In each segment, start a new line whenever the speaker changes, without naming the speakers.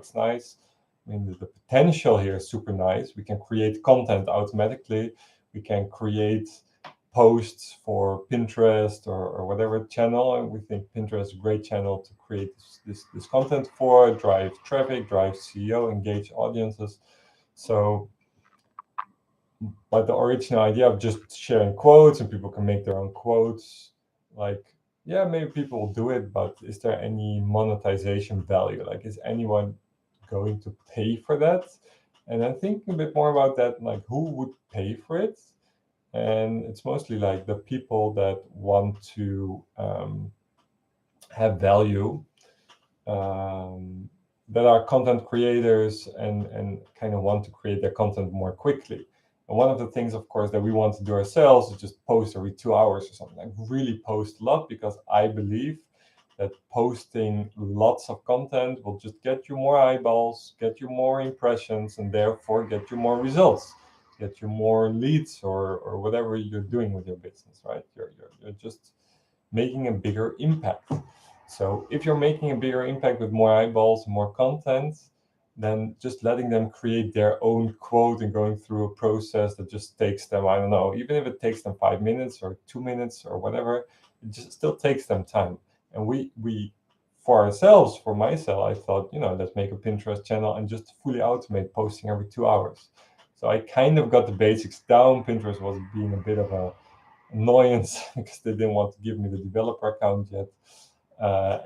it's nice. I mean, the potential here is super nice. We can create content automatically. We can create posts for Pinterest or whatever channel, and we think Pinterest is a great channel to create this content for, drive traffic, drive SEO, engage audiences. So, but the original idea of just sharing quotes and people can make their own quotes, like, yeah, maybe people will do it, but is there any monetization value? Like, is anyone going to pay for that? And I'm thinking a bit more about that, like who would pay for it? And it's mostly like the people that want to have value, that are content creators and kind of want to create their content more quickly. And one of the things, of course, that we want to do ourselves is just post every 2 hours or something, like really post a lot, because I believe that posting lots of content will just get you more eyeballs, get you more impressions, and therefore get you more results, get you more leads, or whatever you're doing with your business, right? You're just making a bigger impact. So if you're making a bigger impact with more eyeballs, more content, then just letting them create their own quote and going through a process that just takes them, I don't know, even if it takes them 5 minutes or 2 minutes or whatever, it just still takes them time. And we for ourselves, for myself, I thought, let's make a Pinterest channel and just fully automate posting every 2 hours. So I kind of got the basics down. Pinterest was being a bit of a annoyance because they didn't want to give me the developer account yet.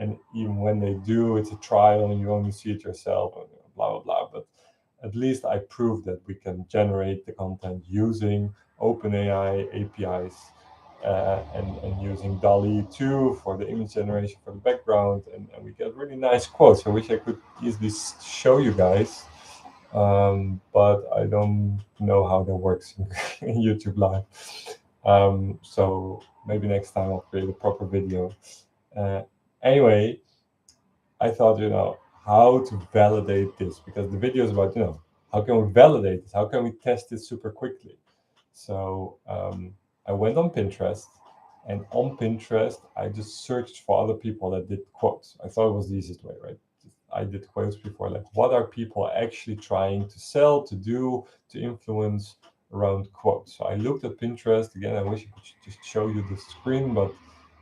And even when they do, it's a trial and you only see it yourself, and blah, blah, blah. But at least I proved that we can generate the content using OpenAI APIs and using DALL-E 2 for the image generation for the background. And we get really nice quotes. I wish I could easily show you guys, but I don't know how that works in YouTube Live. So maybe next time I'll create a proper video. Anyway, I thought, how to validate this, because the video is about, how can we validate this? How can we test it super quickly? So I went on Pinterest, and on Pinterest, I just searched for other people that did quotes. I thought it was the easiest way, right? I did quotes before, like what are people actually trying to sell, to do, to influence around quotes? So I looked at Pinterest. Again, I wish I could just show you the screen, but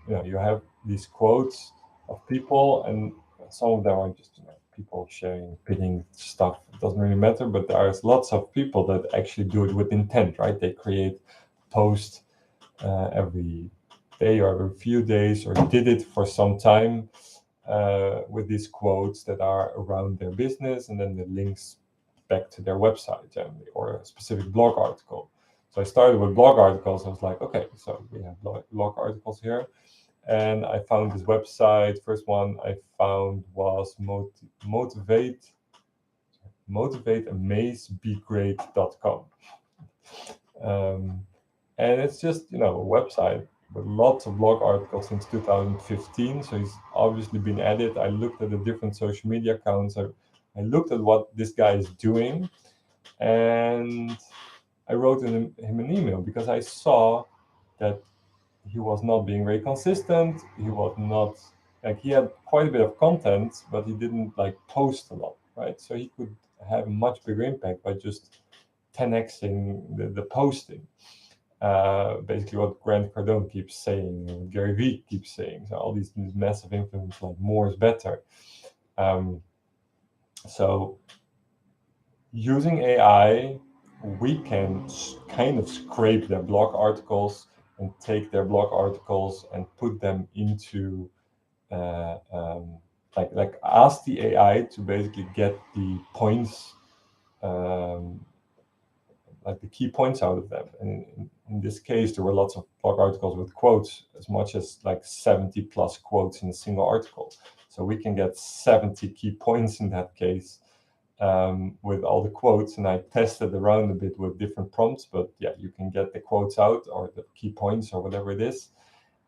you have these quotes of people, and some of them are just people sharing, pinning stuff. It doesn't really matter, but there's lots of people that actually do it with intent, right? They create posts every day or every few days, or did it for some time with these quotes that are around their business, and then the links back to their website generally, or a specific blog article. So I started with blog articles. I was like, okay, so we have blog articles here. And I found this website. First one I found was motivateamazebegreat.com. And it's just, a website with lots of blog articles since 2015. So he's obviously been at it. I looked at the different social media accounts. I looked at what this guy is doing, and I wrote him an email because I saw that he was not being very consistent. He was not, he had quite a bit of content, but he didn't post a lot, right? So he could have a much bigger impact by just 10xing the posting. Basically what Grant Cardone keeps saying, and Gary Vee keeps saying. So all these massive influence, like more is better. So using AI, we can kind of scrape their blog articles and take their blog articles and put them into ask the AI to basically get the points, the key points out of them. And in this case, there were lots of blog articles with quotes, as much as 70 plus quotes in a single article. So we can get 70 key points in that case. With all the quotes, and I tested around a bit with different prompts, but yeah, you can get the quotes out or the key points or whatever it is.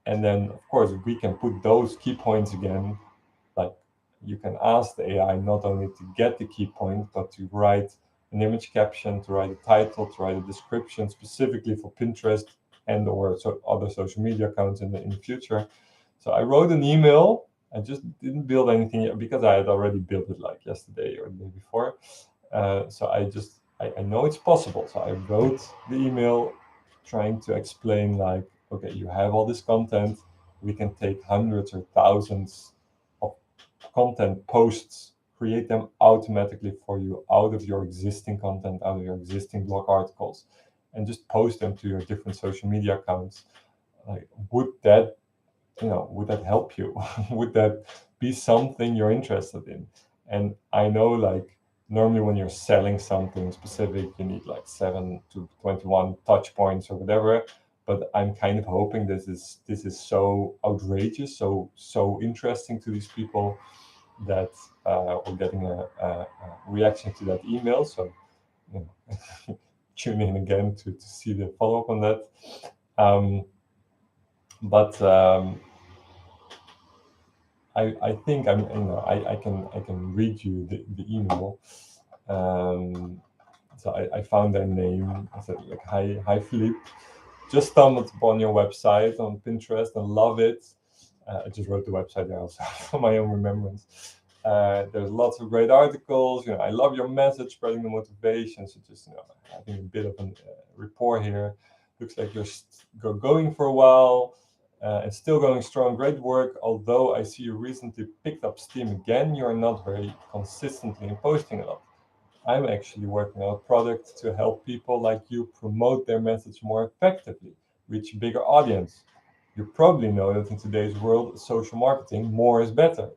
And then, of course, we can put those key points again. You can ask the AI not only to get the key point, but to write an image caption, to write a title, to write a description specifically for Pinterest and or other social media accounts in the future. So I wrote an email I just didn't build anything yet because I had already built it like yesterday or the day before. So I know it's possible. So I wrote the email trying to explain like, okay, you have all this content. We can take hundreds or thousands of content posts, create them automatically for you out of your existing content, out of your existing blog articles, and just post them to your different social media accounts. Like, would that help you? Would that be something you're interested in? And I know, like, normally when you're selling something specific, you need like 7 to 21 touch points or whatever. But I'm kind of hoping this is so outrageous, so interesting to these people that we're getting a reaction to that email. So, you know, tune in again to see the follow up on that. Um, but I think I can read you the email. So I found their name. I said like, hi Philippe, just stumbled upon your website on Pinterest and love it. I just wrote the website there also for my own remembrance. There's lots of great articles. I love your message, spreading the motivation. So just having a bit of a rapport here. Looks like you're going for a while. And still going strong. Great work. Although I see you recently picked up steam again, you're not very consistently in posting a lot. I'm actually working on a product to help people like you promote their message more effectively, reach a bigger audience. You probably know that in today's world of social marketing, more is better.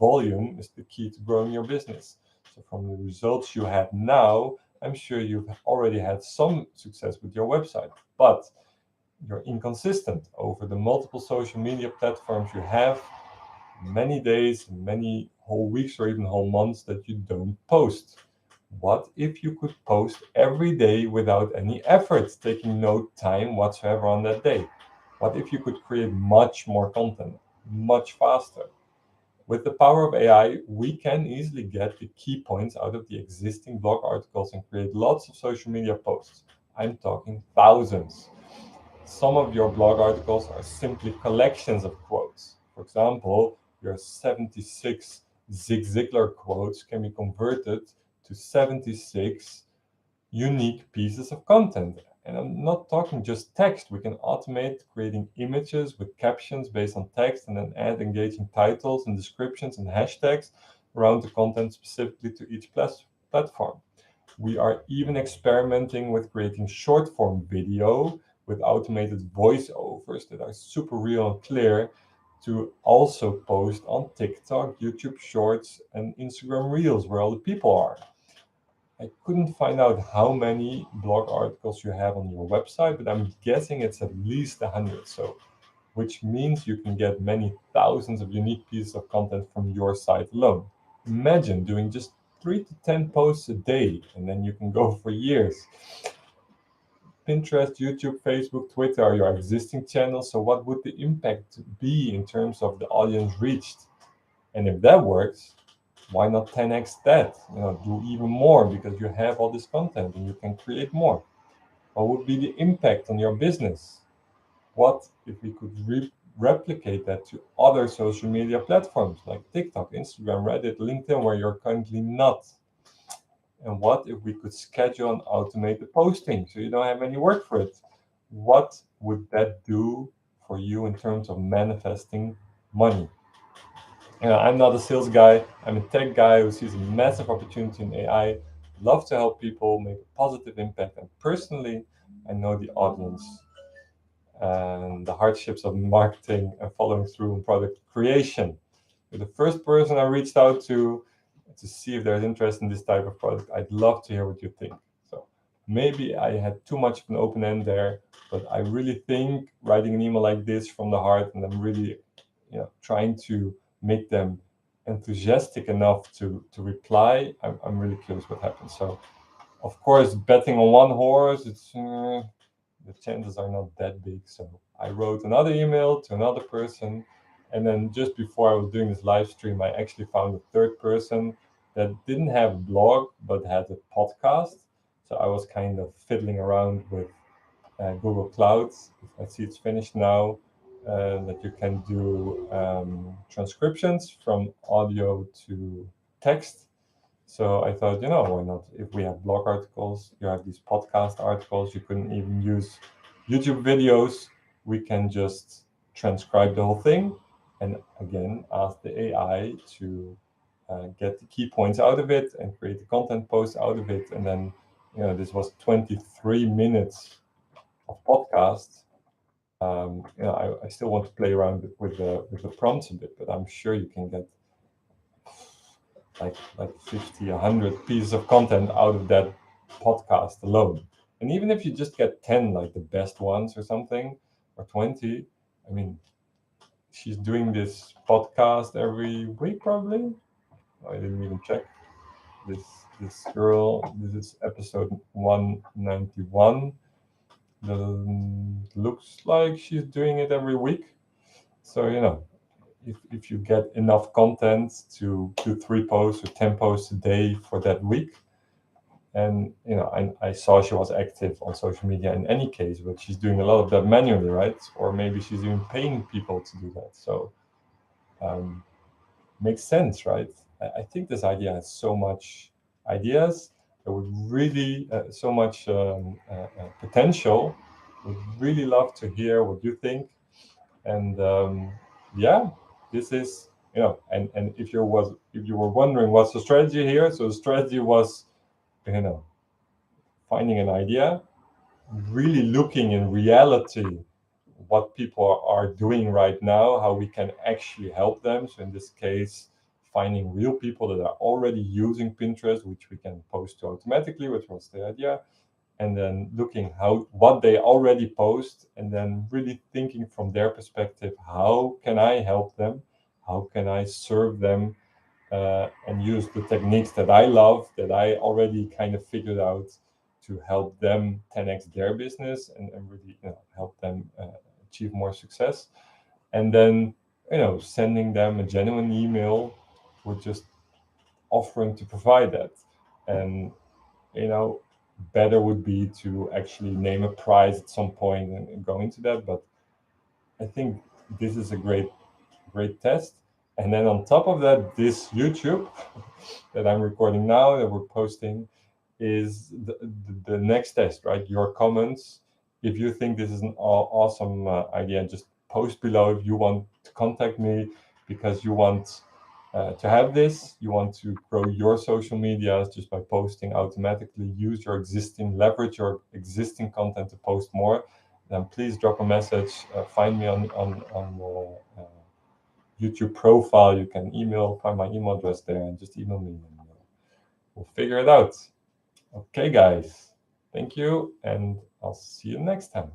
Volume is the key to growing your business. So, from the results you have now, I'm sure you've already had some success with your website, but you're inconsistent over the multiple social media platforms you have, many days, many whole weeks, or even whole months that you don't post. What if you could post every day without any effort, taking no time whatsoever on that day? What if you could create much more content, much faster? With the power of AI, we can easily get the key points out of the existing blog articles and create lots of social media posts. I'm talking thousands. Some of your blog articles are simply collections of quotes. For example, your 76 Zig Ziglar quotes can be converted to 76 unique pieces of content. And I'm not talking just text. We can automate creating images with captions based on text and then add engaging titles and descriptions and hashtags around the content specifically to each platform. We are even experimenting with creating short form video with automated voiceovers that are super real and clear to also post on TikTok, YouTube Shorts, and Instagram Reels, where all the people are. I couldn't find out how many blog articles you have on your website, but I'm guessing it's at least 100. So, which means you can get many thousands of unique pieces of content from your site alone. Imagine doing just 3 to 10 posts a day, and then you can go for years. Pinterest, YouTube, Facebook, Twitter are your existing channels. So, what would the impact be in terms of the audience reached? And if that works, why not 10x that? Do even more because you have all this content and you can create more. What would be the impact on your business? What if we could replicate that to other social media platforms like TikTok, Instagram, Reddit, LinkedIn, where you're currently not? And what if we could schedule and automate the posting so you don't have any work for it? What would that do for you in terms of manifesting money? I'm not a sales guy. I'm a tech guy who sees a massive opportunity in AI. Love to help people make a positive impact. And personally, I know the audience and the hardships of marketing and following through on product creation. You're the first person I reached out to see if there's interest in this type of product. I'd love to hear what you think. So maybe I had too much of an open end there, but I really think writing an email like this from the heart, and I'm really, trying to make them enthusiastic enough to reply. I'm really curious what happens. So, of course, betting on one horse, the chances are not that big. So I wrote another email to another person. And then just before I was doing this live stream, I actually found a third person that didn't have a blog, but had a podcast. So I was kind of fiddling around with Google Clouds. I see it's finished now. that you can do transcriptions from audio to text. So I thought, why not? If we have blog articles, you have these podcast articles, you couldn't even use YouTube videos. We can just transcribe the whole thing and again ask the AI to get the key points out of it and create the content post out of it. And then, this was 23 minutes of podcast. I still want to play around with the prompts a bit, but I'm sure you can get like 50, 100 pieces of content out of that podcast alone. And even if you just get 10, like the best ones or something, or 20, I mean, she's doing this podcast every week probably. I didn't even check. This girl, this is episode 191. Looks like she's doing it every week. So, if you get enough content to do 3 posts or 10 posts a day for that week, and I saw she was active on social media in any case, but she's doing a lot of that manually, right? Or maybe she's even paying people to do that. So makes sense, right? I think this idea has so much ideas. There would really so much potential. Would really love to hear what you think. And yeah, this is and if you were wondering what's the strategy here, so the strategy was finding an idea, really looking in reality what people are doing right now, how we can actually help them. So in this case, finding real people that are already using Pinterest, which we can post to automatically, which was the idea, and then looking what they already post, and then really thinking from their perspective, how can I help them? How can I serve them? And use the techniques that I love, that I already kind of figured out, to help them 10x their business and really help them achieve more success. And then sending them a genuine email with just offering to provide that. And better would be to actually name a price at some point and go into that. But I think this is a great test. And then on top of that, this YouTube that I'm recording now, that we're posting, is the next test, right? Your comments. If you think this is an awesome idea, just post below. If you want to contact me because you want to have this, you want to grow your social media just by posting automatically, leverage your existing content to post more, then please drop a message. Find me on the YouTube profile. You can find my email address there, and just email me, and we'll figure it out. Okay, guys, thank you, and I'll see you next time.